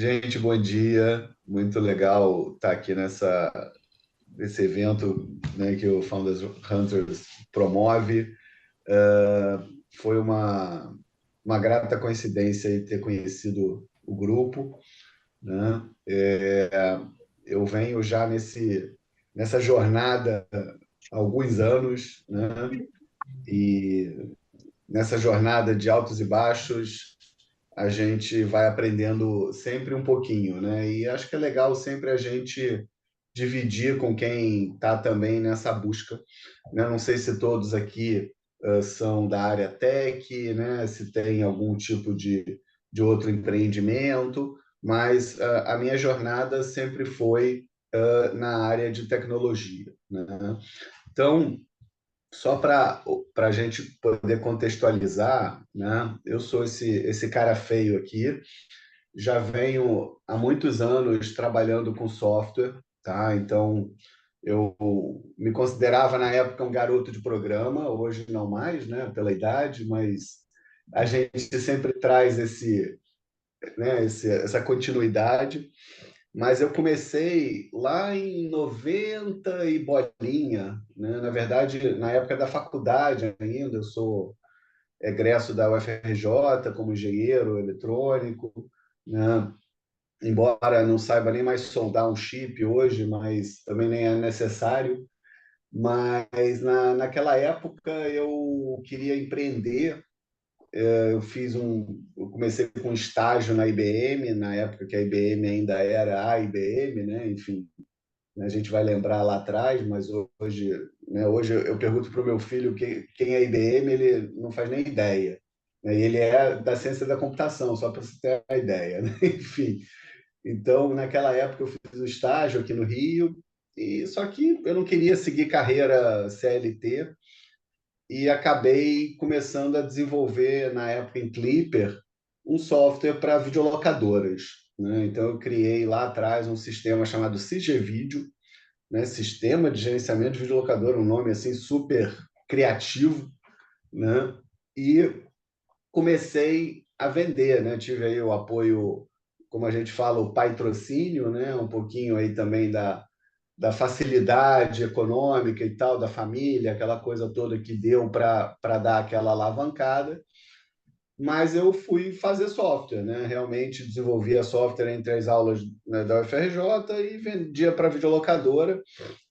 Gente, bom dia. Muito legal estar aqui nesse evento, né, que o Founders Hunters promove. Foi uma grata coincidência aí ter conhecido o grupo, né? Eu venho já nessa jornada há alguns anos, né? E nessa jornada de altos e baixos, a gente vai aprendendo sempre um pouquinho, né? E acho que é legal sempre a gente dividir com quem está também nessa busca, né? Não sei se todos aqui são da área tech, né? Se tem algum tipo de outro empreendimento, mas a minha jornada sempre foi na área de tecnologia, né? Então, só para a gente poder contextualizar, né? Eu sou esse cara feio aqui, já venho há muitos anos trabalhando com software, tá? Então, eu me considerava na época um garoto de programa, hoje não mais, né? Pela idade, mas a gente sempre traz essa continuidade. Mas eu comecei lá em 90 e bolinha, né? Na verdade, na época da faculdade ainda, eu sou egresso da UFRJ como engenheiro eletrônico, né? Embora não saiba nem mais soldar um chip hoje, mas também nem é necessário. Mas naquela época eu queria empreender. Eu comecei com um estágio na IBM, na época que a IBM ainda era a IBM, né? Enfim, né? A gente vai lembrar lá atrás, mas hoje, né, hoje eu pergunto para o meu filho quem é IBM, ele não faz nem ideia. Né? E ele é da ciência da computação, só para você ter uma ideia. Né? Enfim, então, naquela época, eu fiz o estágio aqui no Rio, e só que eu não queria seguir carreira CLT e acabei começando a desenvolver, na época em Clipper, um software para videolocadoras. Né? Então, eu criei lá atrás um sistema chamado CG Video, né? Sistema de Gerenciamento de Videolocadora, um nome assim super criativo, né? E comecei a vender, né? Tive aí o apoio, como a gente fala, o patrocínio, né? Um pouquinho aí também da facilidade econômica e tal, da família, aquela coisa toda que deu para dar aquela alavancada. Mas eu fui fazer software, né? Realmente desenvolvia software entre as aulas, né, da UFRJ e vendia para videolocadora.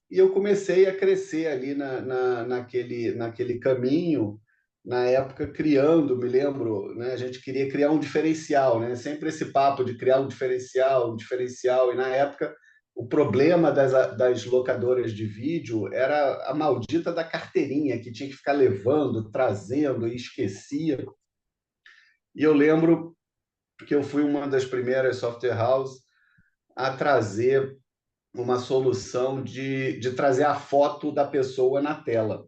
E eu comecei a crescer ali naquele caminho, na época criando, me lembro, né, a gente queria criar um diferencial, né, sempre esse papo de criar um diferencial, e na época o problema das locadoras de vídeo era a maldita da carteirinha, que tinha que ficar levando, trazendo, e esquecia. E eu lembro que eu fui uma das primeiras software houses a trazer uma solução de trazer a foto da pessoa na tela.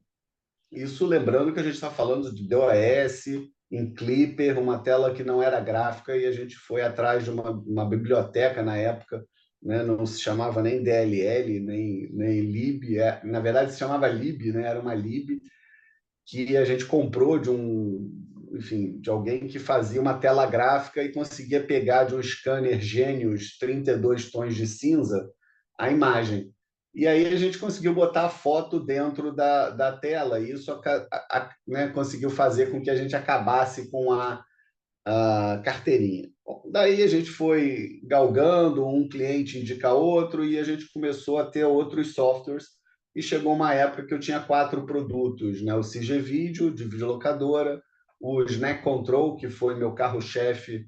Isso lembrando que a gente está falando de DOS, em Clipper, uma tela que não era gráfica, e a gente foi atrás de uma biblioteca na época, né? Não se chamava nem DLL, nem lib, na verdade se chamava lib, né? Era uma lib que a gente comprou enfim, de alguém que fazia uma tela gráfica e conseguia pegar de um scanner Genius 32 tons de cinza a imagem. E aí a gente conseguiu botar a foto dentro da tela, e isso né, conseguiu fazer com que a gente acabasse com a carteirinha. Bom, daí a gente foi galgando, um cliente indica outro, e a gente começou a ter outros softwares, e chegou uma época que eu tinha 4 produtos, né? O CG Video, de videolocadora, o Snack Control, que foi meu carro-chefe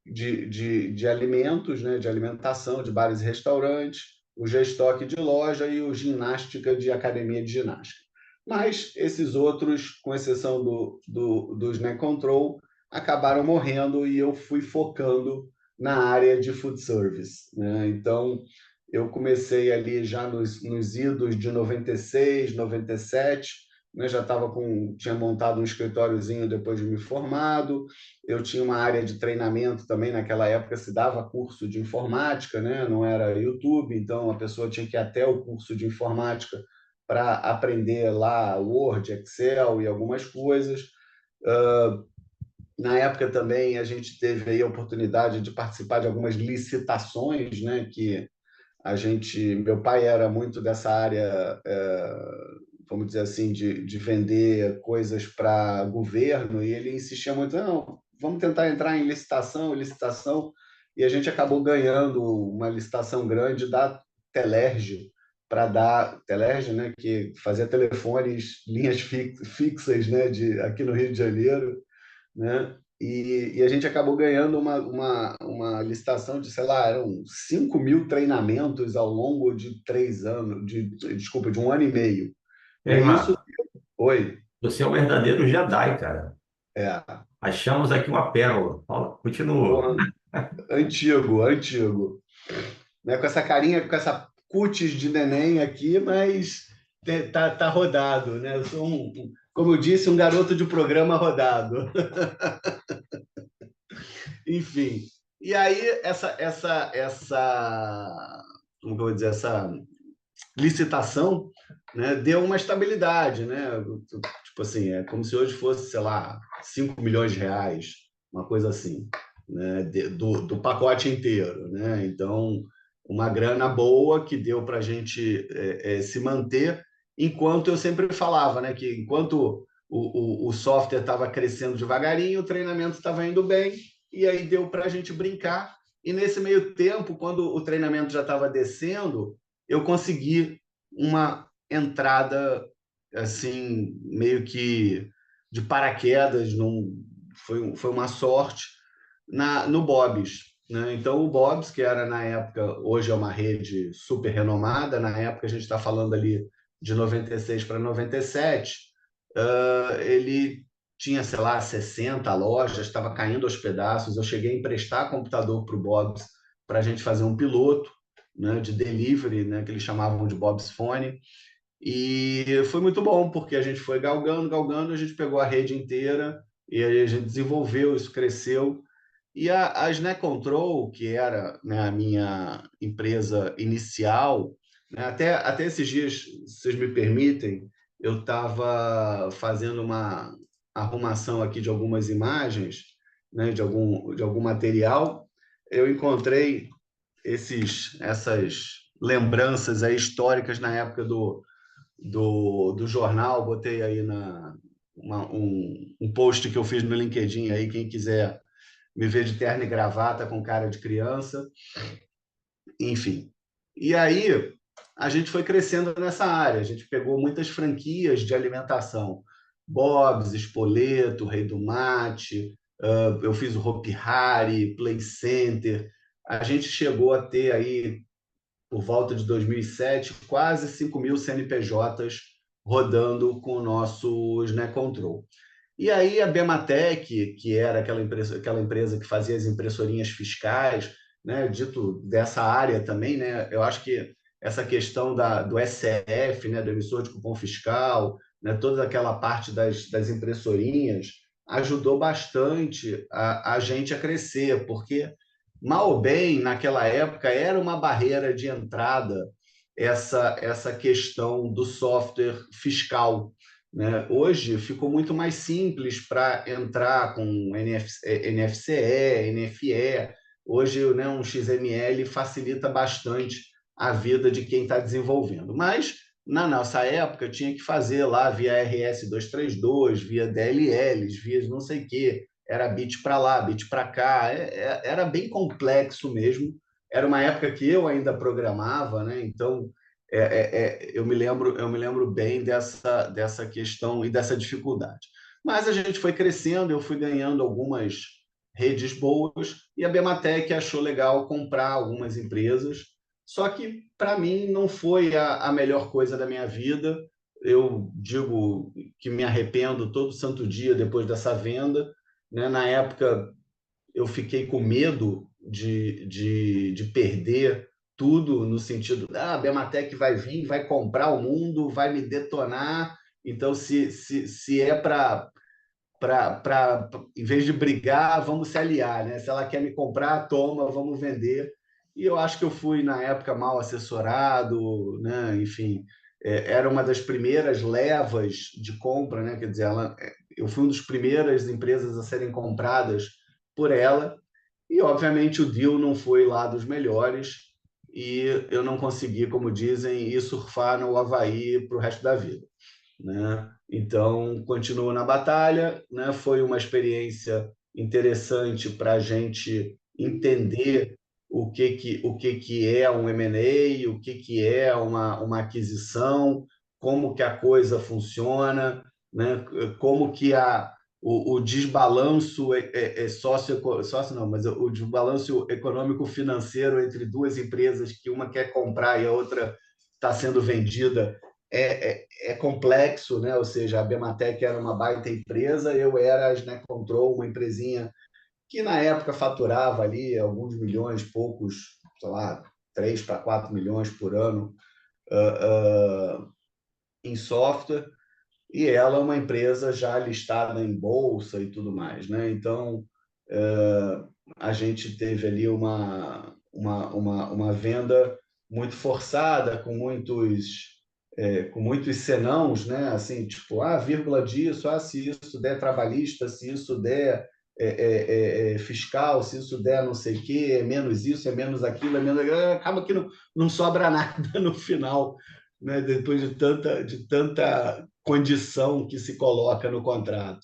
de alimentos, né? De alimentação, de bares e restaurantes, o G-Stock de loja e o Ginástica, de academia de ginástica. Mas esses outros, com exceção do Snack Control, acabaram morrendo, e eu fui focando na área de food service, né? Então, eu comecei ali já nos idos de 96, 97, né? Já tinha montado um escritóriozinho depois de me formado. Eu tinha uma área de treinamento também, naquela época se dava curso de informática, né? Não era YouTube, então a pessoa tinha que ir até o curso de informática para aprender lá Word, Excel e algumas coisas. Na época também a gente teve aí a oportunidade de participar de algumas licitações, né? Que meu pai era muito dessa área, vamos dizer assim, de vender coisas para governo, e ele insistia muito, não, vamos tentar entrar em licitação, licitação, e a gente acabou ganhando uma licitação grande da Telerge, para dar Telerge, né, que fazia telefones, linhas fixas, né, aqui no Rio de Janeiro, né? E a gente acabou ganhando uma licitação de, sei lá, eram 5.000 treinamentos ao longo de 3 anos, desculpa, de 1 ano e meio. Ei, Né? Isso, Marco, oi, você é um verdadeiro Jedi, cara. é, Achamos aqui uma pérola. Fala, continua. porra, antigo, antigo. Né? Com essa carinha, com essa cutis de neném aqui, mas tá rodado, né? Eu sou como eu disse, um garoto de programa rodado. Enfim. E aí, como que eu vou dizer, essa licitação, né, deu uma estabilidade, né? Tipo assim, é como se hoje fosse, sei lá, 5 milhões de reais, uma coisa assim, né, do pacote inteiro, né? Então, uma grana boa que deu para a gente se manter, enquanto eu sempre falava, né, que enquanto o software estava crescendo devagarinho, o treinamento estava indo bem, e aí deu para a gente brincar. E nesse meio tempo, quando o treinamento já estava descendo, eu consegui uma entrada assim meio que de paraquedas, foi uma sorte no Bob's, né? Então o Bob's, que era na época, hoje é uma rede super renomada, na época a gente está falando ali de 96 para 97, ele tinha, sei lá, 60 lojas, estava caindo aos pedaços. Eu cheguei a emprestar computador para o Bob's para a gente fazer um piloto, né, de delivery, né, que eles chamavam de Bob's Phone. E foi muito bom, porque a gente foi galgando, galgando, a gente pegou a rede inteira e aí a gente desenvolveu, isso cresceu. E a Snack Control, que era, né, a minha empresa inicial, né, até esses dias, se vocês me permitem, eu estava fazendo uma arrumação aqui de algumas imagens, né, de algum material. Eu encontrei essas lembranças aí históricas na época do jornal. Botei aí um post que eu fiz no LinkedIn aí, quem quiser me ver de terno e gravata com cara de criança, enfim. E aí a gente foi crescendo nessa área, a gente pegou muitas franquias de alimentação, Bob's, Spoleto, Rei do Mate, eu fiz o Hopi Hari, Play Center. A gente chegou a ter aí, por volta de 2007, quase 5.000 CNPJs rodando com o nosso Snack Control. E aí a Bematec, que era aquela empresa que fazia as impressorinhas fiscais, né, dito dessa área também, né, eu acho que essa questão do SF, né, do emissor de cupom fiscal, né, toda aquela parte das impressorinhas, ajudou bastante a gente a crescer, porque, mal ou bem, naquela época, era uma barreira de entrada essa questão do software fiscal, né? Hoje ficou muito mais simples para entrar com NFCE, NFE. Hoje, né, um XML facilita bastante a vida de quem está desenvolvendo. Mas, na nossa época, tinha que fazer lá via RS-232, via DLLs, via não sei o quê. Era bit para lá, bit para cá. Era bem complexo mesmo. Era uma época que eu ainda programava, né? Então, eu me lembro bem dessa questão e dessa dificuldade. Mas a gente foi crescendo, eu fui ganhando algumas redes boas e a Bematec achou legal comprar algumas empresas. Só que, para mim, não foi a melhor coisa da minha vida. Eu digo que me arrependo todo santo dia depois dessa venda. Né? Na época, eu fiquei com medo de perder tudo, no sentido, a Bematec vai vir, vai comprar o mundo, vai me detonar. Então, se é em vez de brigar, vamos se aliar, né? Se ela quer me comprar, toma, vamos vender. E eu acho que eu fui, na época, mal assessorado, né? Enfim, era uma das primeiras levas de compra, né? Quer dizer, eu fui uma das primeiras empresas a serem compradas por ela, e, obviamente, o deal não foi lá dos melhores, e eu não consegui, como dizem, ir surfar no Havaí para o resto da vida, né? Então, continuo na batalha, né? Foi uma experiência interessante para a gente entender o que é um M&A, o que é uma aquisição, como que a coisa funciona, né? Como que o desbalanço sócio não, mas o desbalanço econômico-financeiro entre duas empresas que uma quer comprar e a outra está sendo vendida é complexo, né? Ou seja, a Bematec era uma baita empresa, eu era a Snack Control, uma empresinha que na época faturava ali alguns milhões, poucos, sei lá, 3 para 4 milhões por ano em software, e ela é uma empresa já listada em bolsa e tudo mais, né? Então, a gente teve ali uma venda muito forçada, com muitos senãos, né? Assim, tipo, vírgula disso, se isso der trabalhista, se isso der fiscal, se isso der não sei o quê, é menos isso, é menos aquilo, é menos... Acaba que não sobra nada no final, né? Depois de tanta condição que se coloca no contrato.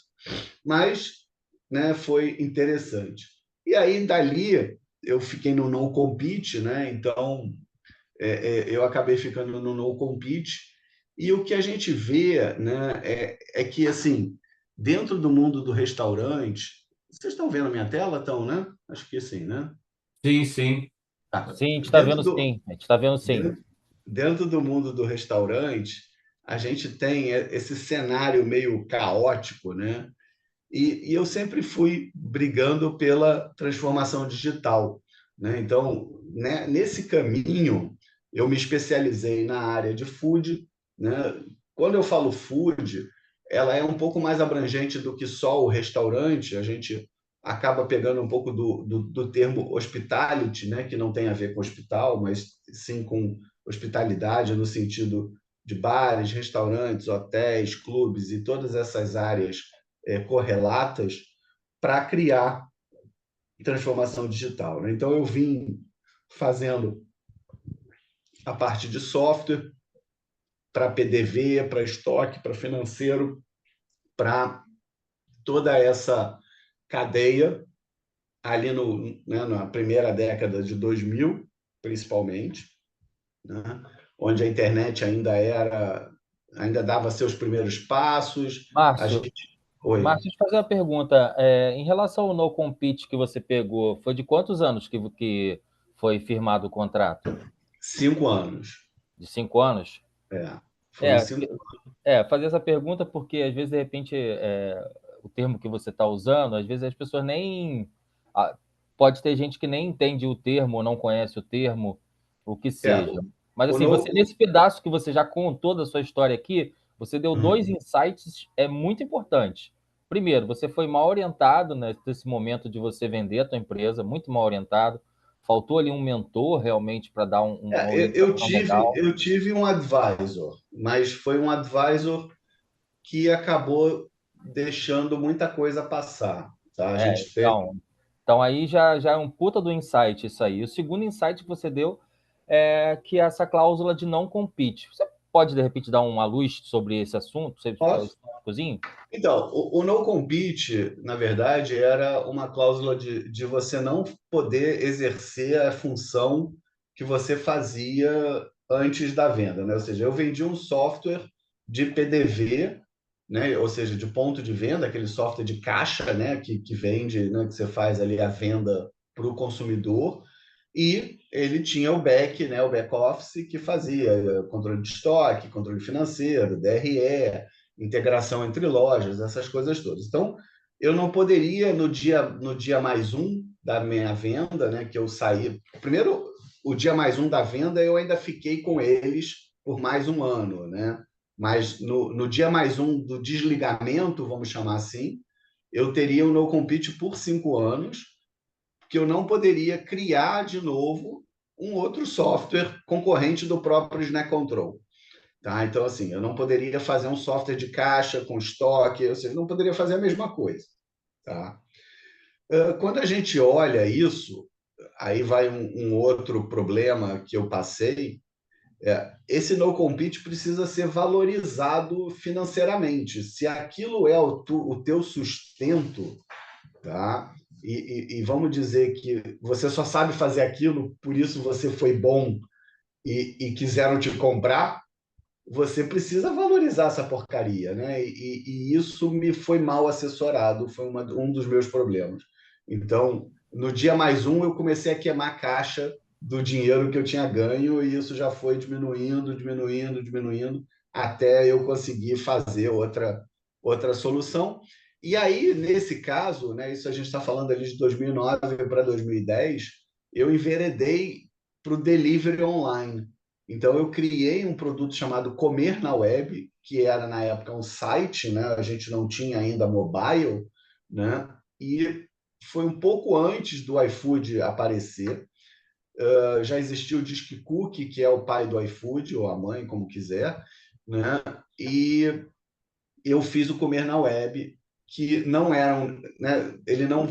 Mas, né, foi interessante. E aí, dali, eu fiquei no no compete, né? Então, eu acabei ficando no no compete. E o que a gente vê, né, é que, assim, dentro do mundo do restaurante, vocês estão vendo a minha tela, estão, né? Acho que sim, né? Sim, sim. Tá. Sim, a gente está Dentro vendo do, sim. A gente está vendo sim. dentro do mundo do restaurante, a gente tem esse cenário meio caótico, né? E eu sempre fui brigando pela transformação digital, né? Então, né, nesse caminho, eu me especializei na área de food, né? Quando eu falo food, ela é um pouco mais abrangente do que só o restaurante. A gente acaba pegando um pouco do termo hospitality, né? Que não tem a ver com hospital, mas sim com hospitalidade no sentido de bares, restaurantes, hotéis, clubes e todas essas áreas correlatas para criar transformação digital, né? Então, eu vim fazendo a parte de software para PDV, para estoque, para financeiro, para toda essa cadeia ali né, na primeira década de 2000, principalmente, né? Onde a internet ainda dava seus primeiros passos. A Márcio, gente... Oi. Deixa eu fazer uma pergunta. Em relação ao no compete que você pegou, foi de quantos anos que foi firmado o contrato? 5 anos. De 5 anos? Foram É, 5. fazer essa pergunta porque às vezes, de repente, o termo que você está usando, às vezes as pessoas nem. ah, Pode ter gente que nem entende o termo, ou não conhece o termo, o que É, seja. Mas o assim, você no... nesse pedaço que você já contou da sua história aqui, você deu dois insights muito importantes. Primeiro, você foi mal orientado nesse momento de você vender a tua empresa, muito mal orientado. Faltou ali um mentor realmente para dar uma Eu orientação tive, legal. eu tive um advisor, mas foi um advisor que acabou deixando muita coisa passar, tá? A gente teve... Então aí já é um puta do insight isso aí. O segundo insight que você deu é que essa cláusula de não compete. Você pode, de repente, dar uma luz sobre esse assunto, sobre Posso? esse tópicozinho? Então, o no compete, na verdade, era uma cláusula de você não poder exercer a função que você fazia antes da venda, né? Ou seja, eu vendi um software de PDV, né? Ou seja, de ponto de venda, aquele software de caixa, né? Que vende, né? Que você faz ali a venda para o consumidor, e ele tinha o back, né? O back office que fazia controle de estoque, controle financeiro, DRE, integração entre lojas, essas coisas todas. Então, eu não poderia, no dia mais um da minha venda, né, que eu saí. Primeiro, o dia mais um da venda, eu ainda fiquei com eles por mais um ano, né? Mas no dia mais um do desligamento, vamos chamar assim, eu teria o no compete por 5 anos, que eu não poderia criar de novo um outro software concorrente do próprio Snack Control. Tá? Então, assim, eu não poderia fazer um software de caixa com estoque, ou seja, não poderia fazer a mesma coisa. Tá? Quando a gente olha isso, aí vai um outro problema que eu passei, esse no compete precisa ser valorizado financeiramente. Se aquilo é o teu sustento, tá? E vamos dizer que você só sabe fazer aquilo, por isso você foi bom e quiseram te comprar, você precisa valorizar essa porcaria, né? E isso me foi mal assessorado, foi um dos meus problemas. Então, no dia mais um, eu comecei a queimar a caixa do dinheiro que eu tinha ganho e isso já foi diminuindo, diminuindo, diminuindo, até eu conseguir fazer outra solução. E aí, nesse caso, né, isso a gente está falando ali de 2009 para 2010, eu enveredei para o delivery online. Então, eu criei um produto chamado Comer na Web, que era, na época, um site, né? A gente não tinha ainda mobile, né? E foi um pouco antes do iFood aparecer. Já existia o Disque Cookie, que é o pai do iFood, ou a mãe, como quiser, né? E eu fiz o Comer na Web, que não era né? Ele não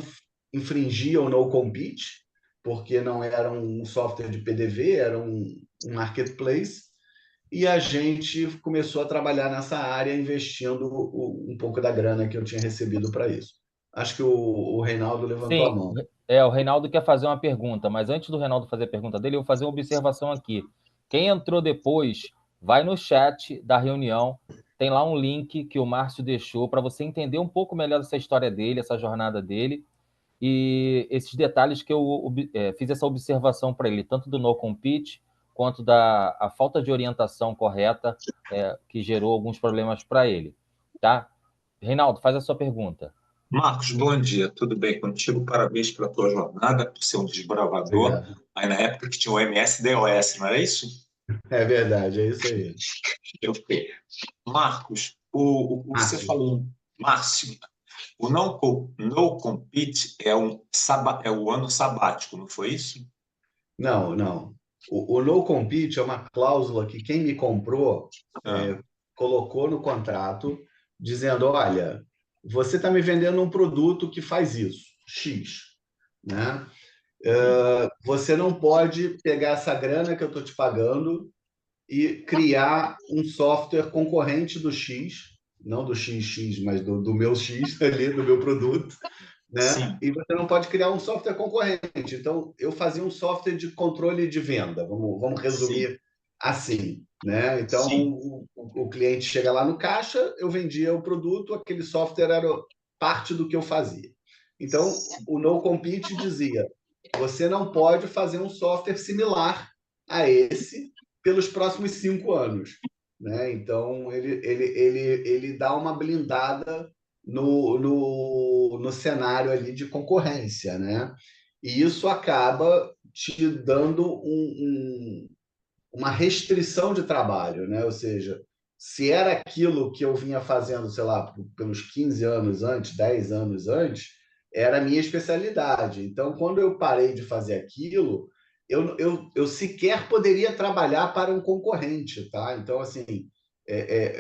infringia o no compete, porque não era um software de PDV, era um marketplace, e a gente começou a trabalhar nessa área, investindo um pouco da grana que eu tinha recebido para isso. Acho que o Reinaldo levantou a Sim, mão. o Reinaldo quer fazer uma pergunta, mas antes do Reinaldo fazer a pergunta dele, eu vou fazer uma observação aqui. Quem entrou depois, vai no chat da reunião, tem lá um link que o Márcio deixou para você entender um pouco melhor essa história dele, essa jornada dele e esses detalhes que eu fiz essa observação para ele, tanto do no compete quanto da a falta de orientação correta que gerou alguns problemas para ele, tá? Reinaldo, faz a sua pergunta. Marcos, bom dia, tudo bem contigo? Parabéns pela tua jornada, por ser um desbravador, Obrigado. aí na época que tinha o MS-DOS, não era isso? É verdade, é isso aí. Eu sei. Marcos, o que você Márcio. falou, Márcio, o no compete é o ano sabático, não foi isso? Não, não. O no compete é uma cláusula que quem me comprou Ah, colocou no contrato, dizendo: olha, você está me vendendo um produto que faz isso, X, né? sim, Você não pode pegar essa grana que eu estou te pagando e criar um software concorrente do X, não do XX, mas do meu X ali, do meu produto, né? sim, E você não pode criar um software concorrente. Então, eu fazia um software de controle de venda, vamos sim, resumir assim, né? Então, sim, o cliente chega lá no caixa, eu vendia o produto, aquele software era parte do que eu fazia. Então, o No Compete dizia: você não pode fazer um software similar a esse pelos próximos 5 anos. Né? Então, ele dá uma blindada no cenário ali de concorrência, né? E isso acaba te dando uma restrição de trabalho, né? Ou seja, se era aquilo que eu vinha fazendo, sei lá, pelos 15 anos antes, 10 anos antes, era a minha especialidade. Então, quando eu parei de fazer aquilo, eu sequer poderia trabalhar para um concorrente, tá? Então, assim,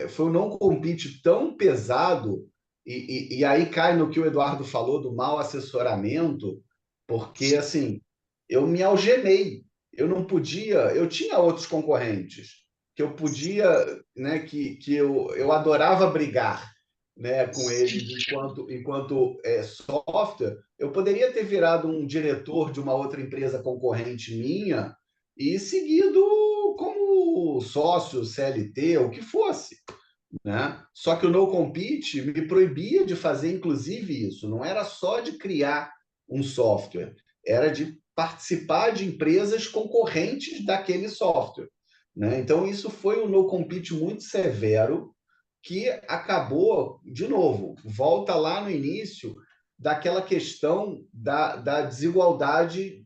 foi um não compete tão pesado, e aí cai no que o Eduardo falou do mau assessoramento, porque, assim, eu me algemei. Eu não podia, eu tinha outros concorrentes que eu podia, né, que eu adorava brigar, né, com eles enquanto software. Eu poderia ter virado um diretor de uma outra empresa concorrente minha e seguido como sócio, CLT, o que fosse, né? Só que o no compete me proibia de fazer inclusive isso. Não era só de criar um software, era de participar de empresas concorrentes daquele software, né? Então isso foi um no compete muito severo que acabou, de novo, volta lá no início daquela questão da desigualdade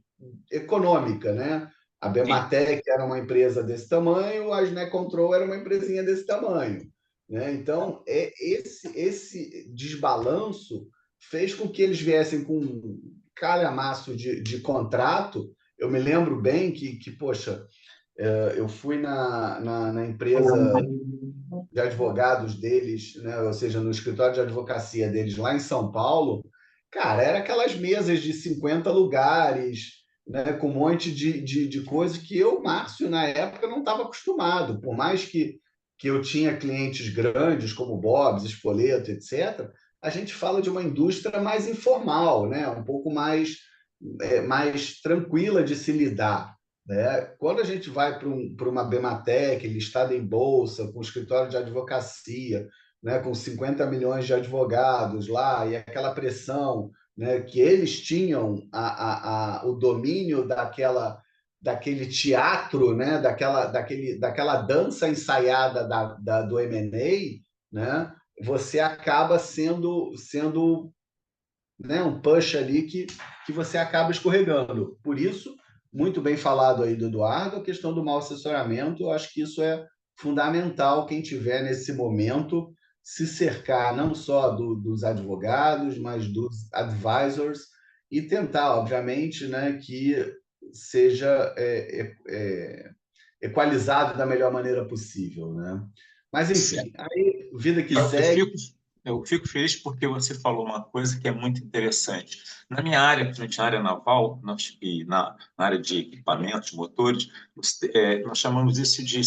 econômica, né? A sim, Bematec era uma empresa desse tamanho, a Control era uma empresinha desse tamanho, né? Então, esse desbalanço fez com que eles viessem com um calhamaço de contrato. Eu me lembro bem que poxa, Eu fui na empresa de advogados deles, né? Ou seja, no escritório de advocacia deles lá em São Paulo, cara, era aquelas mesas de 50 lugares, né? Com um monte de coisa que eu, Márcio, na época, não estava acostumado. Por mais que eu tinha clientes grandes, como Bob's, Spoleto, etc., a gente fala de uma indústria mais informal, né? Um pouco mais tranquila de se lidar, né? Quando a gente vai para uma Bematec, listada em bolsa, com escritório de advocacia, né? Com 50 milhões de advogados lá, e aquela pressão, né? Que eles tinham o domínio daquele teatro, né? Daquela dança ensaiada do M&A, né? Você acaba sendo, né, um push ali que você acaba escorregando. Por isso, muito bem falado aí do Eduardo, a questão do mau assessoramento, eu acho que isso é fundamental quem tiver nesse momento se cercar não só dos advogados, mas dos advisors e tentar, obviamente, né, que seja equalizado da melhor maneira possível, né? Mas, enfim, aí, vida que Eu segue. fico, eu fico feliz porque você falou uma coisa que é muito interessante. Na minha área, principalmente na área naval, e na área de equipamentos, motores, nós chamamos isso de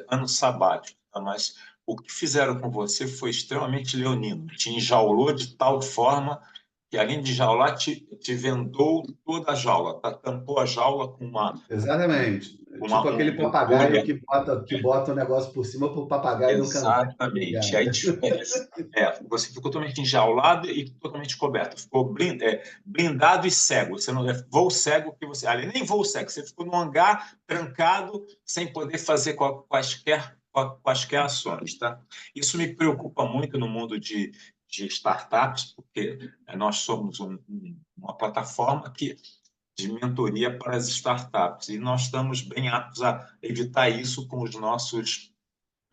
ano sabático, tá? Mas o que fizeram com você foi extremamente leonino. Te enjaulou de tal forma que, além de jaular, te vendou toda a jaula, tá? Tampou a jaula com Exatamente. Tipo aquele uma papagaio bolha. que bota o negócio por cima para o papagaio não cantar de Exatamente. madrugada. Aí você ficou totalmente enjaulado e totalmente coberto. Ficou blindado e cego. Você não voo cego que você. Ali nem voo cego. Você ficou num hangar trancado sem poder fazer quaisquer ações, tá? Isso me preocupa muito no mundo de startups, porque nós somos uma plataforma de mentoria para as startups e nós estamos bem aptos a evitar isso com os nossos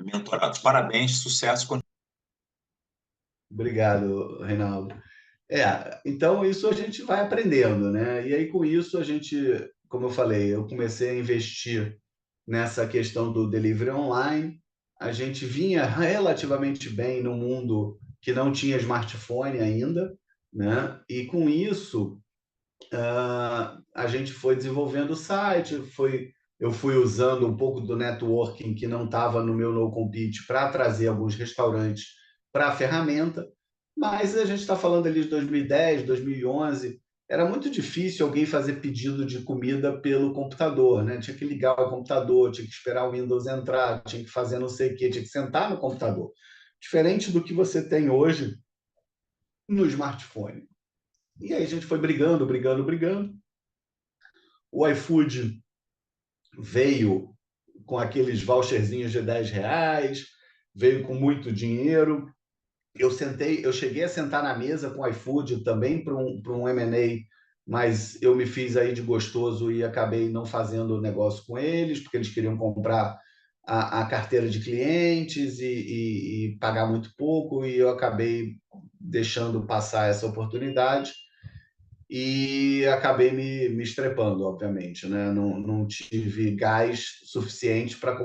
mentorados. Parabéns, sucesso. Obrigado, Reinaldo. Então isso a gente vai aprendendo, né? E aí com isso a gente, como eu falei, eu comecei a investir nessa questão do delivery online. A gente vinha relativamente bem no mundo que não tinha smartphone ainda, né? E com isso a gente foi desenvolvendo o site, eu fui usando um pouco do networking que não estava no meu no-compete para trazer alguns restaurantes para a ferramenta, mas a gente está falando ali de 2010, 2011, era muito difícil alguém fazer pedido de comida pelo computador, né? Tinha que ligar o computador, tinha que esperar o Windows entrar, tinha que fazer não sei o quê, tinha que sentar no computador. Diferente do que você tem hoje no smartphone. E aí a gente foi brigando, brigando, brigando. O iFood veio com aqueles voucherzinhos de R$ 10, veio com muito dinheiro. Eu cheguei a sentar na mesa com o iFood também para um M&A, mas eu me fiz aí de gostoso e acabei não fazendo negócio com eles, porque eles queriam comprar a carteira de clientes e pagar muito pouco, e eu acabei deixando passar essa oportunidade e acabei me estrepando, obviamente, né? Não tive gás suficiente para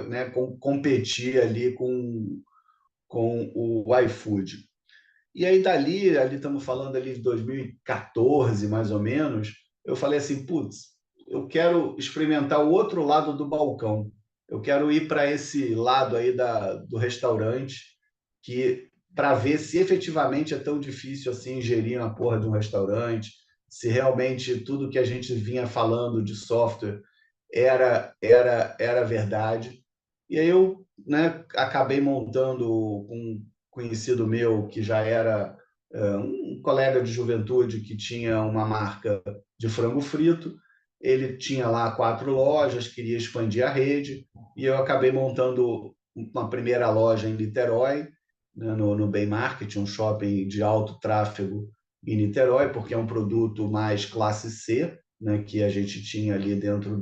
né, competir ali com o iFood. E aí, ali estamos falando ali de 2014, mais ou menos, eu falei assim, putz, eu quero experimentar o outro lado do balcão. Eu quero ir para esse lado aí do restaurante, que para ver se efetivamente é tão difícil assim gerir uma porra de um restaurante, se realmente tudo que a gente vinha falando de software era verdade. E aí eu, né, acabei montando com um conhecido meu que já era um colega de juventude que tinha uma marca de frango frito. Ele tinha lá 4 lojas, queria expandir a rede, e eu acabei montando uma primeira loja em Niterói, né, no Bay Market, um shopping de alto tráfego em Niterói, porque é um produto mais classe C, né, que a gente tinha ali dentro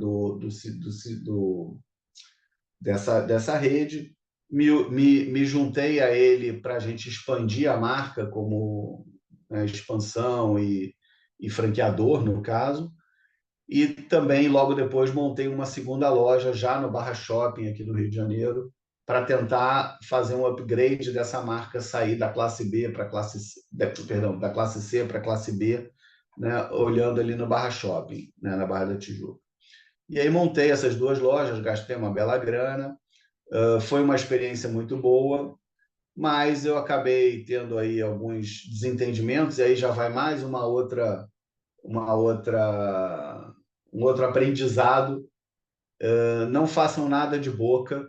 dessa rede. Me juntei a ele para a gente expandir a marca como, né, expansão e franqueador, no caso. E também, logo depois, montei uma segunda loja já no Barra Shopping, aqui no Rio de Janeiro, para tentar fazer um upgrade dessa marca, sair da classe B para classe C, perdão, da classe C para a classe B, né, olhando ali no Barra Shopping, né, na Barra da Tijuca. E aí montei essas duas lojas, gastei uma bela grana, foi uma experiência muito boa, mas eu acabei tendo aí alguns desentendimentos, e aí já vai mais um outro aprendizado. Não façam nada de boca,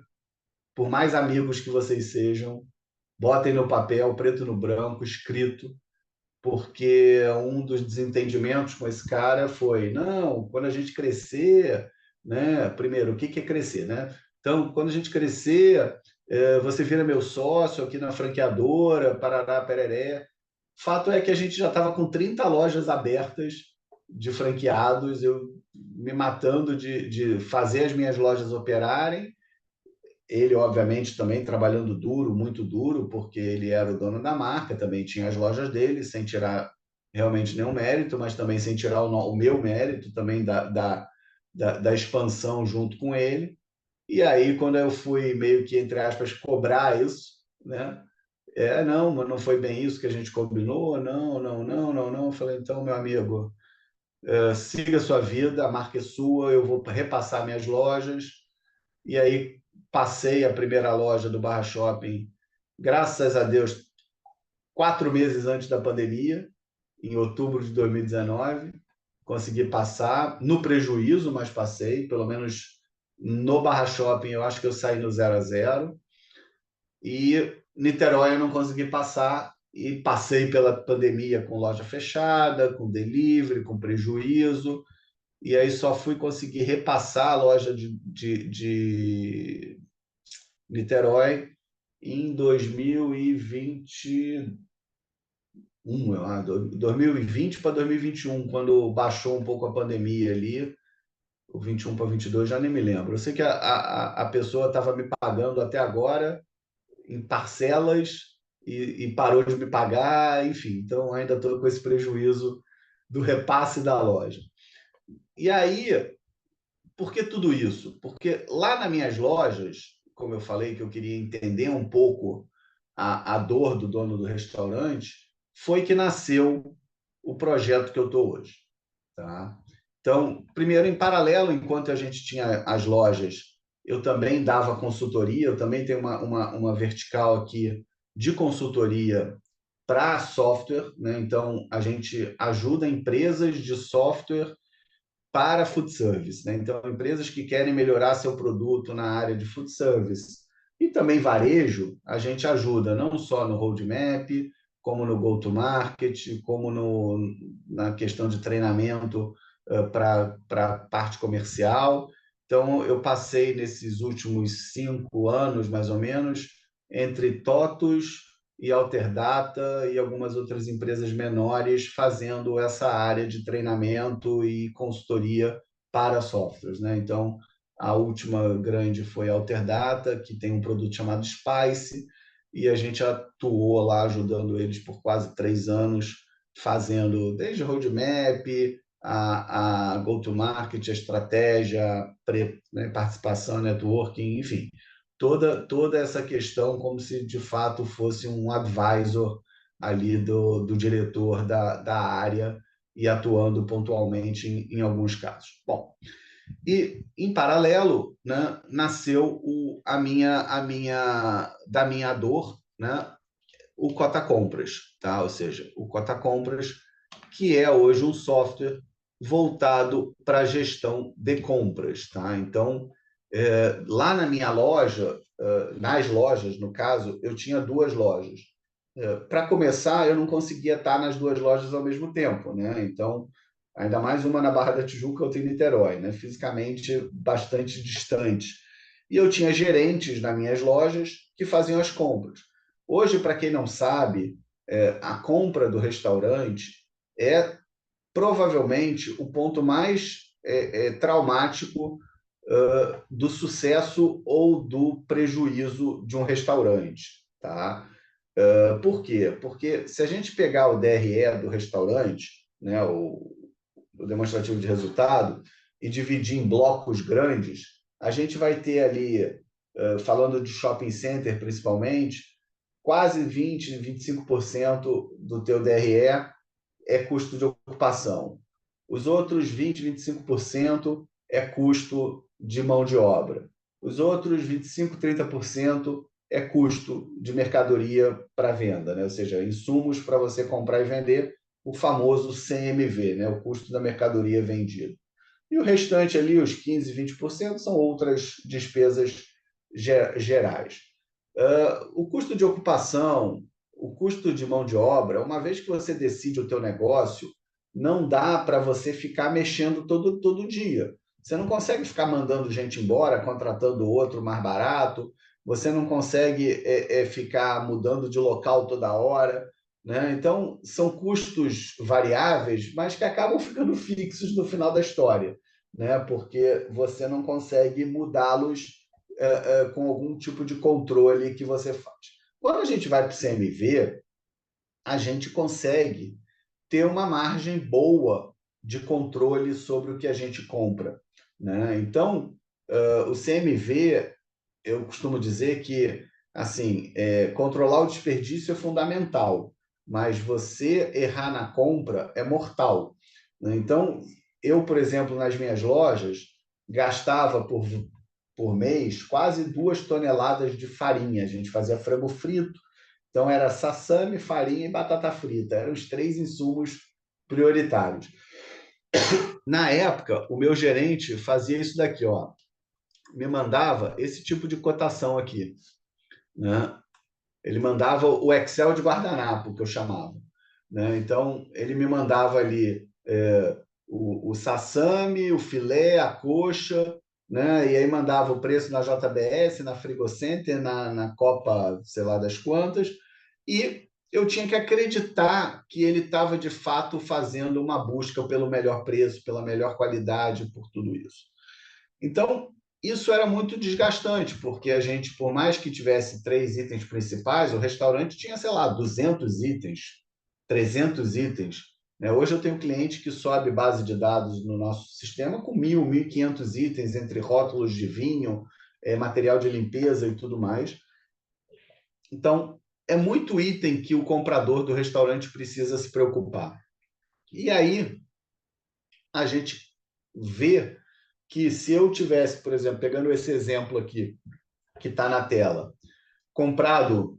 por mais amigos que vocês sejam, botem no papel, preto no branco, escrito, porque um dos desentendimentos com esse cara foi, não, quando a gente crescer, né? Primeiro, o que é crescer, né? Então, quando a gente crescer, você vira meu sócio aqui na franqueadora, parará, pereré. Fato é que a gente já estava com 30 lojas abertas de franqueados, eu me matando de fazer as minhas lojas operarem, ele, obviamente, também trabalhando duro, muito duro, porque ele era o dono da marca, também tinha as lojas dele, sem tirar realmente nenhum mérito, mas também sem tirar o meu mérito também da expansão junto com ele. E aí, quando eu fui meio que, entre aspas, cobrar isso, né? Não, mas não foi bem isso que a gente combinou, não, não, não, não, não. Eu falei, então, meu amigo, siga a sua vida, a marca é sua, eu vou repassar minhas lojas. E aí passei a primeira loja do Barra Shopping, graças a Deus, 4 meses antes da pandemia, em outubro de 2019. Consegui passar no prejuízo, mas passei, pelo menos no Barra Shopping, eu acho que eu saí no 0-0. E Niterói eu não consegui passar e passei pela pandemia com loja fechada, com delivery, com prejuízo. E aí só fui conseguir repassar a loja de Niterói em 2021, 2020 para 2021, quando baixou um pouco a pandemia ali, o 21 para 22, já nem me lembro. Eu sei que a pessoa estava me pagando até agora em parcelas e parou de me pagar, enfim, então ainda estou com esse prejuízo do repasse da loja. E aí, por que tudo isso? Porque lá nas minhas lojas, como eu falei que eu queria entender um pouco a dor do dono do restaurante, foi que nasceu o projeto que eu estou hoje. Tá? Então, primeiro, em paralelo, enquanto a gente tinha as lojas, eu também dava consultoria, eu também tenho uma vertical aqui de consultoria para software, né? Então, a gente ajuda empresas de software para food service, né? Então, empresas que querem melhorar seu produto na área de food service e também varejo, a gente ajuda não só no roadmap, como no go-to-market, como na questão de treinamento para a parte comercial. Então, eu passei nesses últimos 5 anos, mais ou menos, entre TOTUS e Alterdata e algumas outras empresas menores fazendo essa área de treinamento e consultoria para softwares, né? Então, a última grande foi a Alterdata, que tem um produto chamado Spice, e a gente atuou lá ajudando eles por quase 3 anos, fazendo desde roadmap, a go-to-market, a estratégia, né, participação, networking, enfim, toda essa questão como se de fato fosse um advisor ali do diretor da área e atuando pontualmente em alguns casos. Bom, e em paralelo, né, nasceu da minha dor, né, o Cota Compras, tá? Ou seja, o Cota Compras, que é hoje um software voltado para a gestão de compras, tá? Então, lá na minha loja, nas lojas, no caso, eu tinha 2 lojas. Para começar, eu não conseguia estar nas 2 lojas ao mesmo tempo, né? Então, ainda mais uma na Barra da Tijuca, outra em Niterói, né? Fisicamente bastante distante. E eu tinha gerentes nas minhas lojas que faziam as compras. Hoje, para quem não sabe, a compra do restaurante é provavelmente o ponto mais traumático do sucesso ou do prejuízo de um restaurante, tá? Por quê? Porque se a gente pegar o DRE do restaurante, né, o demonstrativo de resultado e dividir em blocos grandes, a gente vai ter ali, falando de shopping center principalmente, quase 20, 25% do teu DRE é custo de ocupação. Os outros 20, 25% é custo de mão de obra. Os outros 25, 30% é custo de mercadoria para venda, né? Ou seja, insumos para você comprar e vender, o famoso CMV, né? O custo da mercadoria vendida. E o restante ali, os 15, 20%, são outras despesas gerais. O custo de ocupação, o custo de mão de obra, uma vez que você decide o teu negócio, não dá para você ficar mexendo todo dia. Você não consegue ficar mandando gente embora, contratando outro mais barato, você não consegue ficar mudando de local toda hora, né? Então, são custos variáveis, mas que acabam ficando fixos no final da história, né? Porque você não consegue mudá-los com algum tipo de controle que você faz. Quando a gente vai para o CMV, a gente consegue ter uma margem boa de controle sobre o que a gente compra, né? Então, o CMV, eu costumo dizer que assim, controlar o desperdício é fundamental, mas você errar na compra é mortal, né? Então, eu, por exemplo, nas minhas lojas, gastava por mês quase 2 toneladas de farinha. A gente fazia frango frito, então era sassami, farinha e batata frita. Eram os 3 insumos prioritários. Na época, o meu gerente fazia isso daqui, ó, me mandava esse tipo de cotação aqui, né? Ele mandava o Excel de guardanapo, que eu chamava, né? Então, ele me mandava ali o sassami, o filé, a coxa, né? E aí mandava o preço na JBS, na Frigocenter, na Copa, sei lá das quantas, e eu tinha que acreditar que ele estava, de fato, fazendo uma busca pelo melhor preço, pela melhor qualidade, por tudo isso. Então, isso era muito desgastante, porque a gente, por mais que tivesse 3 itens principais, o restaurante tinha, sei lá, 200 itens, 300 itens, né? Hoje eu tenho cliente que sobe base de dados no nosso sistema com 1.000, 1.500 itens, entre rótulos de vinho, material de limpeza e tudo mais. Então, é muito item que o comprador do restaurante precisa se preocupar. E aí, a gente vê que se eu tivesse, por exemplo, pegando esse exemplo aqui, que está na tela, comprado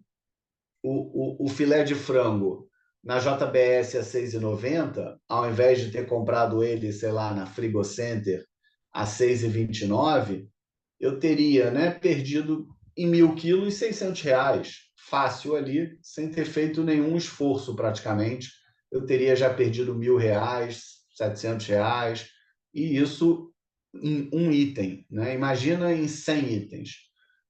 o filé de frango na JBS a R$ 6,90, ao invés de ter comprado ele, sei lá, na Frigocenter a R$ 6,29, eu teria, né, perdido em 1.000 quilos R$ 600, fácil ali, sem ter feito nenhum esforço praticamente. Eu teria já perdido R$ 1.000, R$ 700, e isso em um item, né? Imagina em 100 itens,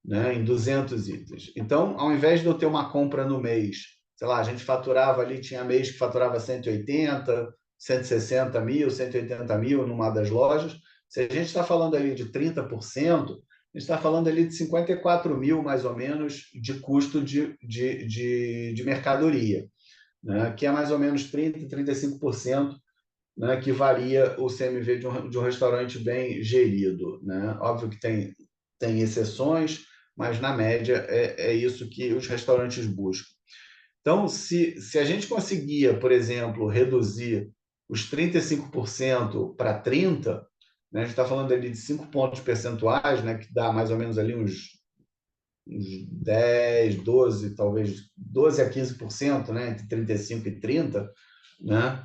né? Em 200 itens. Então, ao invés de eu ter uma compra no mês, sei lá, a gente faturava ali, tinha mês que faturava 180, 160 mil, 180 mil numa das lojas. Se a gente está falando ali de 30%, a gente está falando ali de 54 mil, mais ou menos, de custo de mercadoria, né? Que é mais ou menos 30%, 35%, né, que varia o CMV de um restaurante bem gerido, né? Óbvio que tem exceções, mas na média é isso que os restaurantes buscam. Então, se a gente conseguia, por exemplo, reduzir os 35% para 30%, né, a gente está falando ali de 5 pontos percentuais, né, que dá mais ou menos ali uns 10, 12, talvez 12 a 15%, né, entre 35% e 30%, né?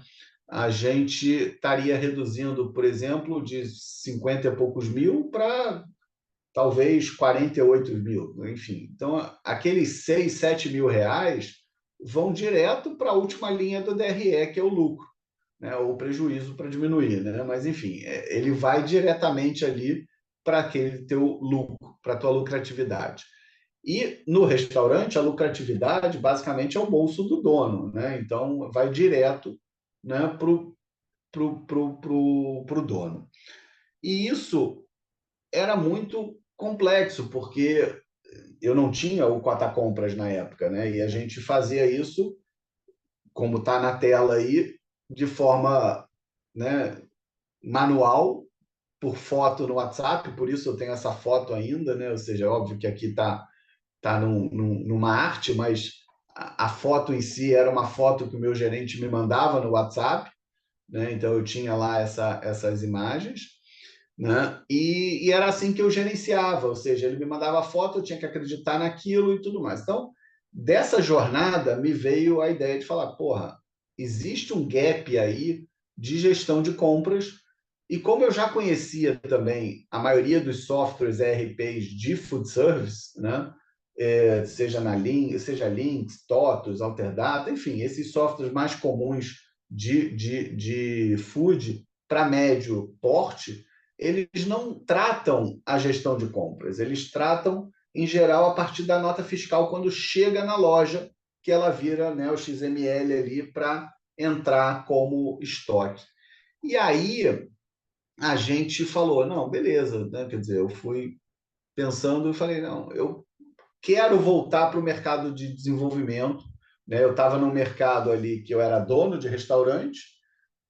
A gente estaria reduzindo, por exemplo, de 50 e poucos mil para talvez 48 mil, enfim. Então, aqueles 6, 7 mil reais vão direto para a última linha do DRE, que é o lucro, né? Ou prejuízo para diminuir, né? Mas, enfim, ele vai diretamente ali para aquele teu lucro, para a tua lucratividade. E no restaurante, a lucratividade basicamente é o bolso do dono, né? Então, vai direto, né, para o dono. E isso era muito complexo, porque eu não tinha o Cota Compras na época, né? E a gente fazia isso, como está na tela aí, de forma, né, manual, por foto no WhatsApp, por isso eu tenho essa foto ainda, né? Ou seja, óbvio que aqui tá numa arte, mas a foto em si era uma foto que o meu gerente me mandava no WhatsApp, né? Então eu tinha lá essas imagens, né? E era assim que eu gerenciava, ou seja, ele me mandava a foto, eu tinha que acreditar naquilo e tudo mais. Então, dessa jornada me veio a ideia de falar, porra, existe um gap aí de gestão de compras, e como eu já conhecia também a maioria dos softwares ERPs de food service, né? Seja Lynx, TOTUS, Alterdata, enfim, esses softwares mais comuns de food para médio porte, eles não tratam a gestão de compras, eles tratam, em geral, a partir da nota fiscal quando chega na loja, que ela vira, né, o XML ali para entrar como estoque. E aí a gente falou, não, beleza, né? Quer dizer, eu fui pensando e falei, não, eu quero voltar para o mercado de desenvolvimento, né? Eu estava num mercado ali que eu era dono de restaurante,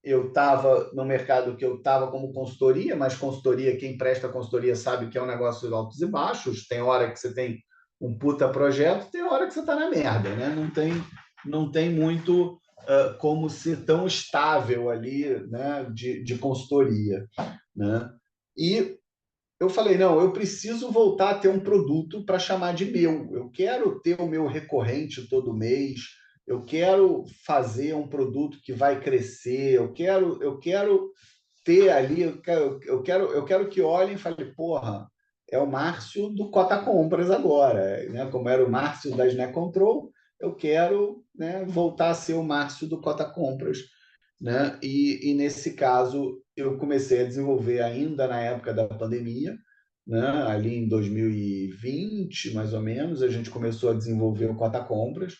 eu estava no mercado que eu estava como consultoria, mas consultoria, quem presta consultoria sabe que é um negócio de altos e baixos, tem hora que você tem um puta projeto, tem hora que você está na merda, né? Não tem muito como ser tão estável ali, né, de consultoria, né? E eu falei, não, eu preciso voltar a ter um produto para chamar de meu. Eu quero ter o meu recorrente todo mês, eu quero fazer um produto que vai crescer, eu quero ter ali, eu quero que olhem e falem, porra, é o Márcio do Cota Compras agora, né? Como era o Márcio da Snack Control, eu quero, né, voltar a ser o Márcio do Cota Compras, né? E nesse caso eu comecei a desenvolver ainda na época da pandemia, né? Ali em 2020, mais ou menos, a gente começou a desenvolver o Cota Compras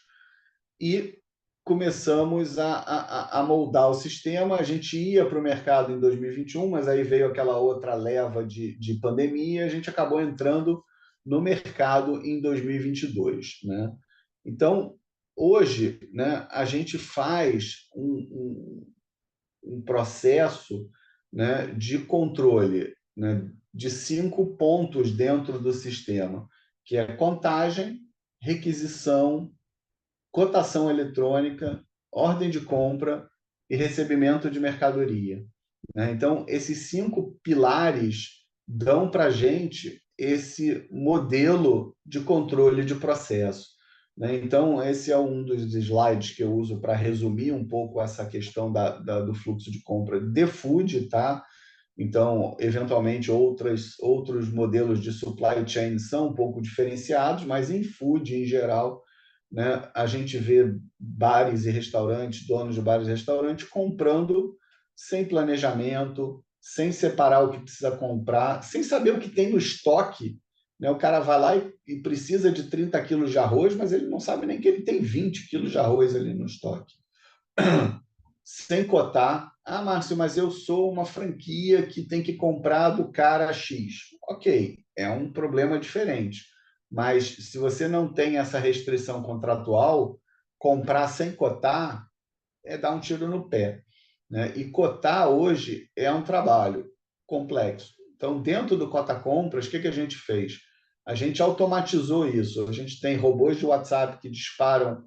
e começamos a moldar o sistema. A gente ia para o mercado em 2021, mas aí veio aquela outra leva de pandemia, e a gente acabou entrando no mercado em 2022, né? Então, hoje, né, a gente faz um processo, né, de controle, né, de 5 pontos dentro do sistema, que é contagem, requisição, cotação eletrônica, ordem de compra e recebimento de mercadoria, né? Então, esses 5 pilares dão para a gente esse modelo de controle de processo, né? Então, esse é um dos slides que eu uso para resumir um pouco essa questão do fluxo de compra de food, tá? Então, eventualmente, outros modelos de supply chain são um pouco diferenciados, mas em food, em geral, né, a gente vê bares e restaurantes, donos de bares e restaurantes, comprando sem planejamento, sem separar o que precisa comprar, sem saber o que tem no estoque, né? O cara vai lá e precisa de 30 quilos de arroz, mas ele não sabe nem que ele tem 20 quilos de arroz ali no estoque. Sem cotar. Ah, Márcio, mas eu sou uma franquia que tem que comprar do cara X. Ok, é um problema diferente. Mas se você não tem essa restrição contratual, comprar sem cotar é dar um tiro no pé, né? E cotar hoje é um trabalho complexo. Então, dentro do Cota Compras, o que a gente fez? A gente automatizou isso. A gente tem robôs de WhatsApp que disparam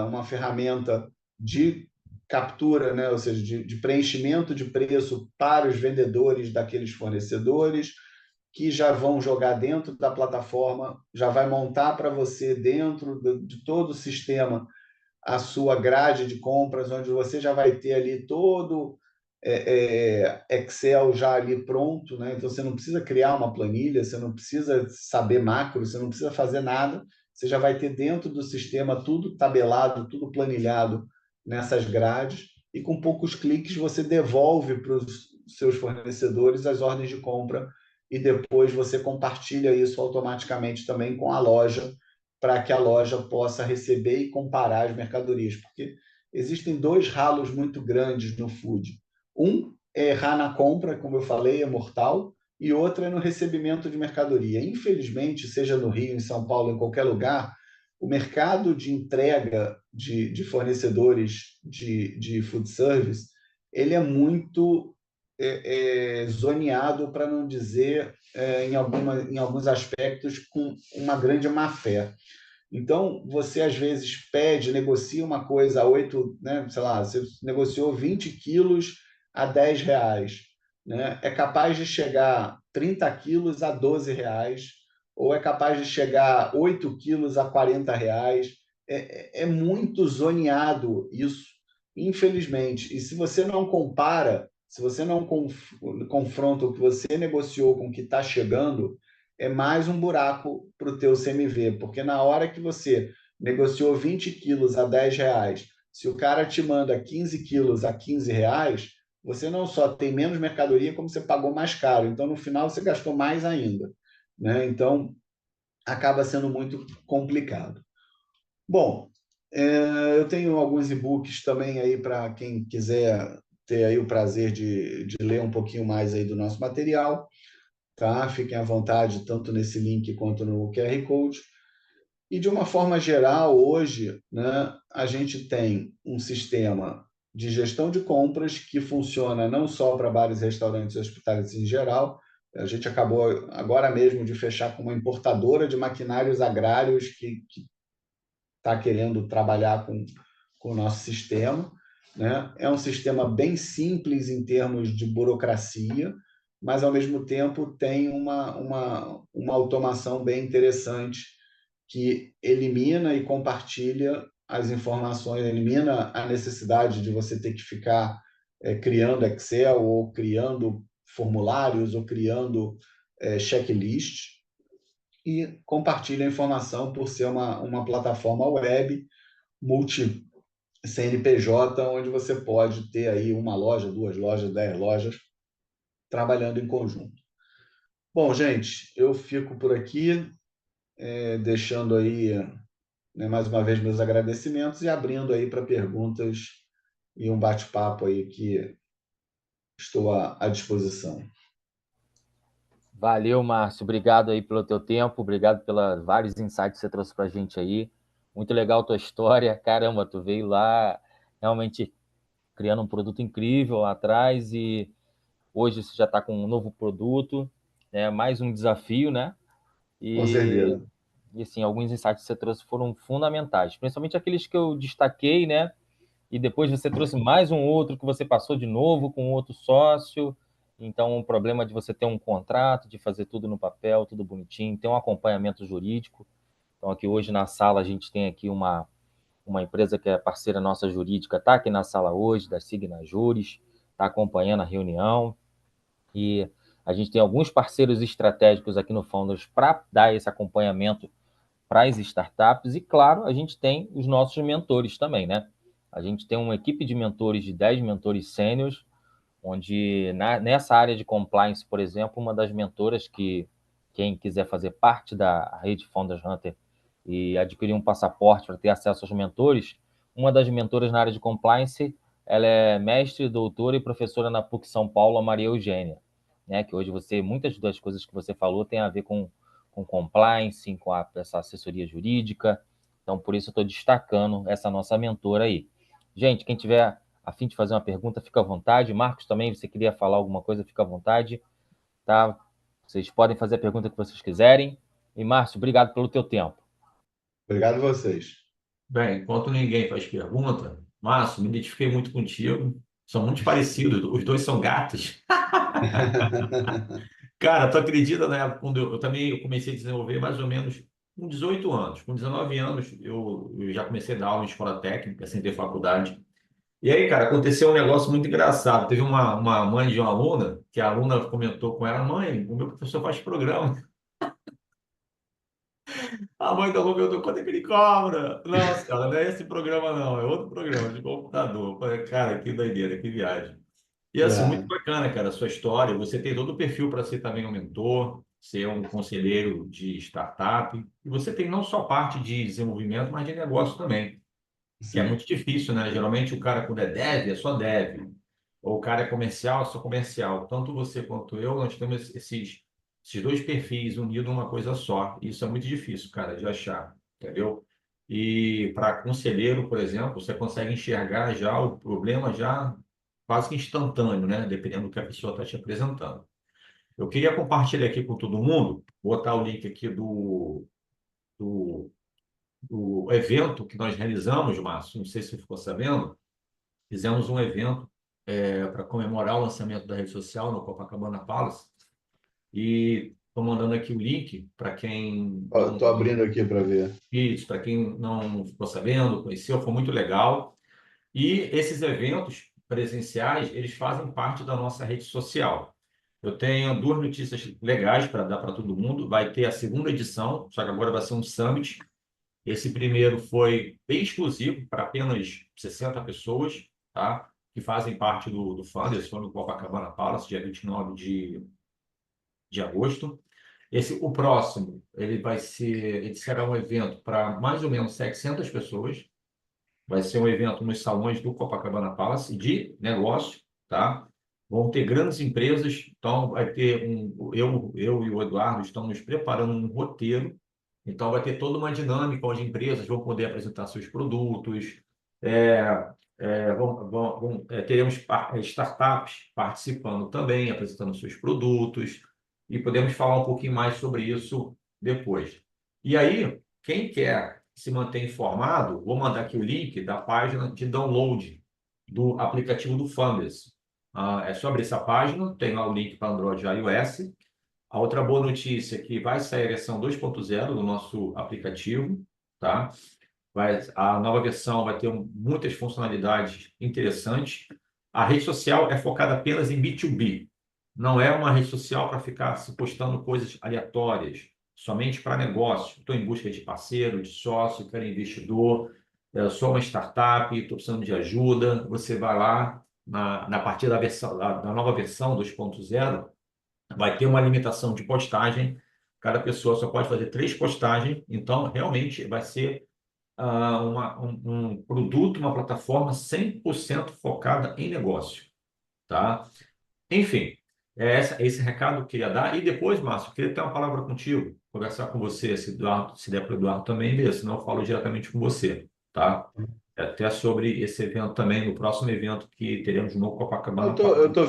uma ferramenta de captura, né? Ou seja, de preenchimento de preço para os vendedores daqueles fornecedores, que já vão jogar dentro da plataforma, já vai montar para você dentro de todo o sistema a sua grade de compras, onde você já vai ter ali todo Excel já ali pronto, né? Então você não precisa criar uma planilha, você não precisa saber macro, você não precisa fazer nada, você já vai ter dentro do sistema tudo tabelado, tudo planilhado nessas grades, e com poucos cliques você devolve para os seus fornecedores as ordens de compra e depois você compartilha isso automaticamente também com a loja, para que a loja possa receber e comparar as mercadorias, porque existem 2 ralos muito grandes no food. Um é errar na compra, como eu falei, é mortal, e outro é no recebimento de mercadoria. Infelizmente, seja no Rio, em São Paulo, em qualquer lugar, o mercado de entrega de fornecedores de food service, ele é muito zoneado, para não dizer, em alguns aspectos, com uma grande má-fé. Então, você às vezes negocia uma coisa a 8, né, sei lá, você negociou 20 quilos a R$ 10, né? É capaz de chegar 30 quilos a R$ 12, ou é capaz de chegar 8 quilos a R$ 40. É muito zoneado isso, infelizmente. E se você não compara, se você não confronta o que você negociou com o que está chegando, é mais um buraco para o teu CMV, porque na hora que você negociou 20 quilos a R$ 10, se o cara te manda 15 quilos a R$ 15, você não só tem menos mercadoria, como você pagou mais caro. Então, no final, você gastou mais ainda, né? Então, acaba sendo muito complicado. Bom, eu tenho alguns e-books também aí para quem quiser ter aí o prazer de ler um pouquinho mais aí do nosso material, tá? Fiquem à vontade, tanto nesse link quanto no QR Code. E, de uma forma geral, hoje, né, a gente tem um sistema de gestão de compras que funciona não só para bares, restaurantes e hospitais em geral. A gente acabou agora mesmo de fechar com uma importadora de maquinários agrários que está querendo trabalhar com o nosso sistema, né? É um sistema bem simples em termos de burocracia, mas, ao mesmo tempo, tem uma automação bem interessante que elimina e compartilha as informações, elimina a necessidade de você ter que ficar criando Excel, ou criando formulários, ou criando checklist, e compartilha a informação por ser uma plataforma web multi-CNPJ, onde você pode ter aí uma loja, 2 lojas, 10 lojas, trabalhando em conjunto. Bom, gente, eu fico por aqui, deixando aí, né, mais uma vez, meus agradecimentos, e abrindo aí para perguntas e um bate-papo aí que estou à disposição. Valeu, Márcio. Obrigado aí pelo teu tempo, obrigado pelos vários insights que você trouxe para a gente aí. Muito legal a tua história. Caramba, tu veio lá realmente criando um produto incrível lá atrás e hoje você já está com um novo produto, né? Mais um desafio, né? Com certeza. E assim, alguns insights que você trouxe foram fundamentais, principalmente aqueles que eu destaquei, né? E depois você trouxe mais um outro que você passou de novo com outro sócio. Então, o problema de você ter um contrato, de fazer tudo no papel, tudo bonitinho, ter um acompanhamento jurídico. Então, aqui hoje na sala a gente tem aqui uma empresa que é parceira nossa jurídica, está aqui na sala hoje, da Signa Juris, está acompanhando a reunião. E a gente tem alguns parceiros estratégicos aqui no Founders para dar esse acompanhamento para as startups. E, claro, a gente tem os nossos mentores também, né? A gente tem uma equipe de mentores, de 10 mentores sêniores, onde nessa área de compliance, por exemplo, uma das mentoras que quem quiser fazer parte da rede Founders Hunter e adquirir um passaporte para ter acesso aos mentores, uma das mentoras na área de compliance, ela é mestre, doutora e professora na PUC São Paulo, a Maria Eugênia, né? Que hoje muitas das coisas que você falou tem a ver com compliance, com essa assessoria jurídica. Então, por isso eu estou destacando essa nossa mentora aí. Gente, quem tiver a fim de fazer uma pergunta, fica à vontade. Marcos, também, você queria falar alguma coisa, fica à vontade, tá? Vocês podem fazer a pergunta que vocês quiserem. E, Márcio, obrigado pelo teu tempo. Obrigado a vocês. Bem, enquanto ninguém faz pergunta, Márcio, me identifiquei muito contigo. São muito parecidos, os dois são gatos. Cara, tu acredita, né? Quando eu também comecei a desenvolver mais ou menos com 18 anos. Com 19 anos, eu já comecei a dar aula em escola técnica, sem ter faculdade. E aí, cara, aconteceu um negócio muito engraçado. Teve uma mãe de uma aluna, que a aluna comentou com ela: mãe, o meu professor faz programa. A mãe da aluna perguntou: quanto é que ele cobra? Não, senhora, não é esse programa, não, é outro programa de computador. Eu falei, cara, que doideira, que viagem. E assim, muito bacana, cara, a sua história. Você tem todo o perfil para ser também um mentor, ser um conselheiro de startup. E você tem não só parte de desenvolvimento, mas de negócio também, que é Sim. muito difícil, né? Geralmente o cara, quando é dev, é só dev. Ou o cara é comercial, é só comercial. Tanto você quanto eu, nós temos esses dois perfis unidos numa coisa só. E isso é muito difícil, cara, de achar, entendeu? E para conselheiro, por exemplo, você consegue enxergar já o problema já quase que instantâneo, né? Dependendo do que a pessoa está te apresentando. Eu queria compartilhar aqui com todo mundo, botar o link aqui do, do evento que nós realizamos, Márcio, não sei se você ficou sabendo, fizemos um evento para comemorar o lançamento da rede social no Copacabana Palace, e estou mandando aqui o link para quem Estou abrindo aqui para ver. Isso, para quem não ficou sabendo, conheceu, foi muito legal. E esses eventos presenciais, eles fazem parte da nossa rede social. Eu tenho duas notícias legais para dar para todo mundo. Vai ter a segunda edição, só que agora vai ser um summit. Esse primeiro foi bem exclusivo para apenas 60 pessoas, tá? Que fazem parte do Funders, foi no Copacabana Palace, dia 29 de agosto. O próximo, ele será um evento para mais ou menos 700 pessoas. Vai ser um evento nos salões do Copacabana Palace de negócio, tá? Vão ter grandes empresas, então vai ter eu e o Eduardo estamos preparando um roteiro, então vai ter toda uma dinâmica onde empresas vão poder apresentar seus produtos, teremos startups participando também, apresentando seus produtos, e podemos falar um pouquinho mais sobre isso depois. E aí, quem quer se manter informado, vou mandar aqui o link da página de download do aplicativo do Funders. É só abrir essa página, tem lá o link para Android e iOS. A outra boa notícia é que vai sair a versão 2.0 do nosso aplicativo, tá? A nova versão vai ter muitas funcionalidades interessantes. A rede social é focada apenas em B2B. Não é uma rede social para ficar se postando coisas aleatórias, somente para negócio. Estou em busca de parceiro, de sócio, quero investidor, sou uma startup, estou precisando de ajuda. Você vai lá, na partir da nova versão 2.0, vai ter uma limitação de postagem. Cada pessoa só pode fazer 3 postagens, então realmente vai ser um produto, uma plataforma 100% focada em negócio, tá? Enfim, esse recado que eu queria dar. E depois, Márcio, eu queria ter uma palavra contigo, conversar com você, se der para o Eduardo também, beleza, senão eu falo diretamente com você, tá? Até sobre esse evento também, no próximo evento que teremos no Copacabana. Eu tô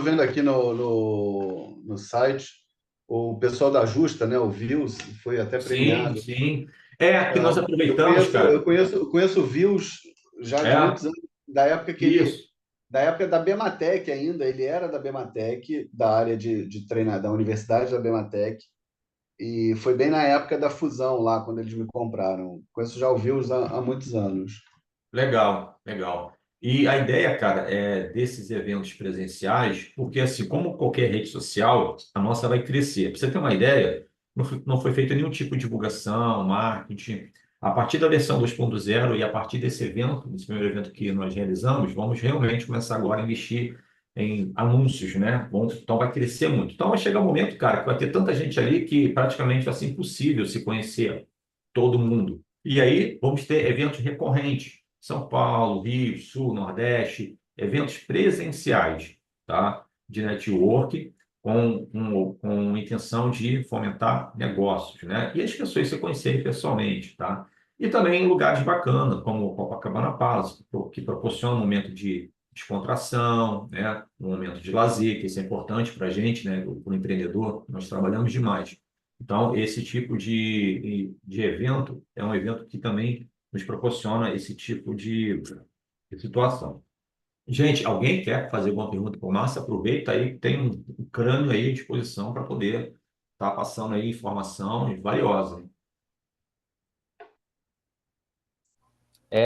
vendo aqui no site o pessoal da Justa, né? O Views, foi até Sim, premiado. sim. Que nós aproveitamos, cara. Eu conheço o Views já de muitos anos, da época Isso. da época da Bematec ainda, ele era da Bematec, da área de treinar, da Universidade da Bematec, e foi bem na época da fusão lá, quando eles me compraram. Conheço já o Views há muitos anos. Legal, legal. E a ideia, cara, é desses eventos presenciais, porque assim, como qualquer rede social, a nossa vai crescer. Para você ter uma ideia, não foi feito nenhum tipo de divulgação, marketing. A partir da versão 2.0 e a partir desse evento, desse primeiro evento que nós realizamos, vamos realmente começar agora a investir em anúncios, né? Bom, então vai crescer muito. Então vai chegar um momento, cara, que vai ter tanta gente ali que praticamente vai ser impossível se conhecer todo mundo. E aí vamos ter eventos recorrentes. São Paulo, Rio, Sul, Nordeste, eventos presenciais, tá? De network, com intenção de fomentar negócios, né? E as pessoas se conhecerem pessoalmente, tá? E também em lugares bacanas, como o Copacabana Palace, que proporciona um momento de descontração, né? Um momento de lazer, que isso é importante para a gente, né? Para o empreendedor, nós trabalhamos demais. Então, esse tipo de evento é um evento que também nos proporciona esse tipo de situação. Gente, alguém quer fazer alguma pergunta para o Márcio? Aproveita aí, tem um crânio aí à disposição para poder estar passando aí informação valiosa.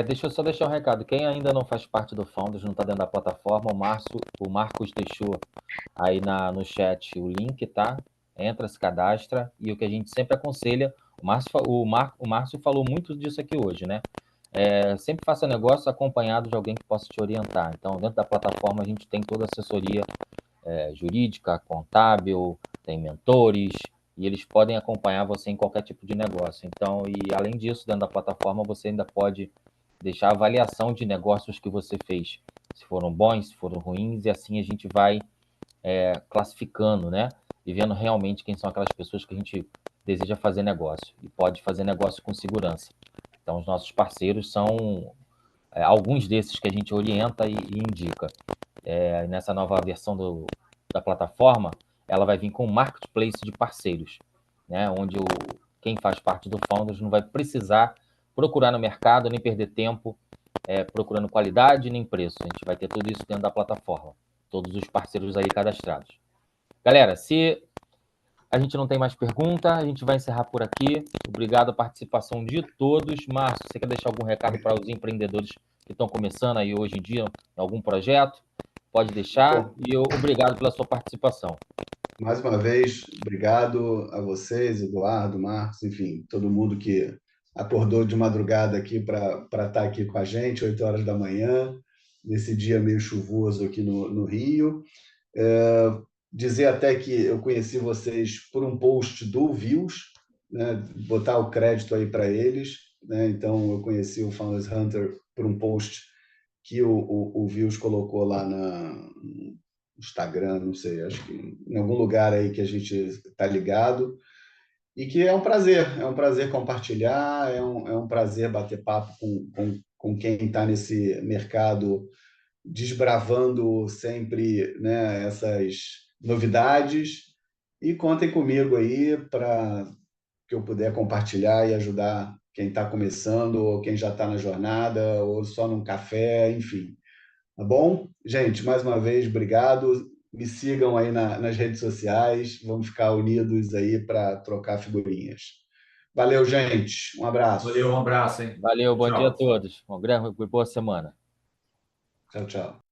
Deixa eu só deixar um recado. Quem ainda não faz parte do Founders, não está dentro da plataforma, o Marcos deixou aí no chat o link, tá? Entra, se cadastra, e o que a gente sempre aconselha, o Márcio falou muito disso aqui hoje, né? Sempre faça negócio acompanhado de alguém que possa te orientar. Então, dentro da plataforma, a gente tem toda a assessoria jurídica, contábil, tem mentores, e eles podem acompanhar você em qualquer tipo de negócio. Então, e além disso, dentro da plataforma, você ainda pode deixar a avaliação de negócios que você fez, se foram bons, se foram ruins, e assim a gente vai classificando, né? E vendo realmente quem são aquelas pessoas que a gente deseja fazer negócio e pode fazer negócio com segurança. Então, os nossos parceiros são alguns desses que a gente orienta e indica. Nessa nova versão da plataforma, ela vai vir com um marketplace de parceiros, né? Onde quem faz parte do Founders não vai precisar procurar no mercado, nem perder tempo procurando qualidade nem preço. A gente vai ter tudo isso dentro da plataforma. Todos os parceiros aí cadastrados. Galera, se a gente não tem mais pergunta, a gente vai encerrar por aqui. Obrigado a participação de todos. Márcio, você quer deixar algum recado para os empreendedores que estão começando aí hoje em dia em algum projeto? Pode deixar. E obrigado pela sua participação. Mais uma vez, obrigado a vocês, Eduardo, Marcos, enfim, todo mundo que acordou de madrugada aqui para estar aqui com a gente, 8 horas da manhã, nesse dia meio chuvoso aqui no Rio. Dizer até que eu conheci vocês por um post do Views, né? Botar o crédito aí para eles, né? Então, eu conheci o Founders Hunter por um post que o Views colocou lá no Instagram, não sei, acho que em algum lugar aí que a gente está ligado, e que é um prazer compartilhar, é um prazer bater papo com quem está nesse mercado, desbravando sempre, né, essas novidades, e contem comigo aí para que eu puder compartilhar e ajudar quem está começando, ou quem já está na jornada, ou só num café, enfim. Tá bom? Gente, mais uma vez, obrigado. Me sigam aí nas redes sociais. Vamos ficar unidos aí para trocar figurinhas. Valeu, gente. Um abraço. Valeu, um abraço, hein? Valeu, bom dia a Tchau. todos. Uma boa semana. Tchau, tchau.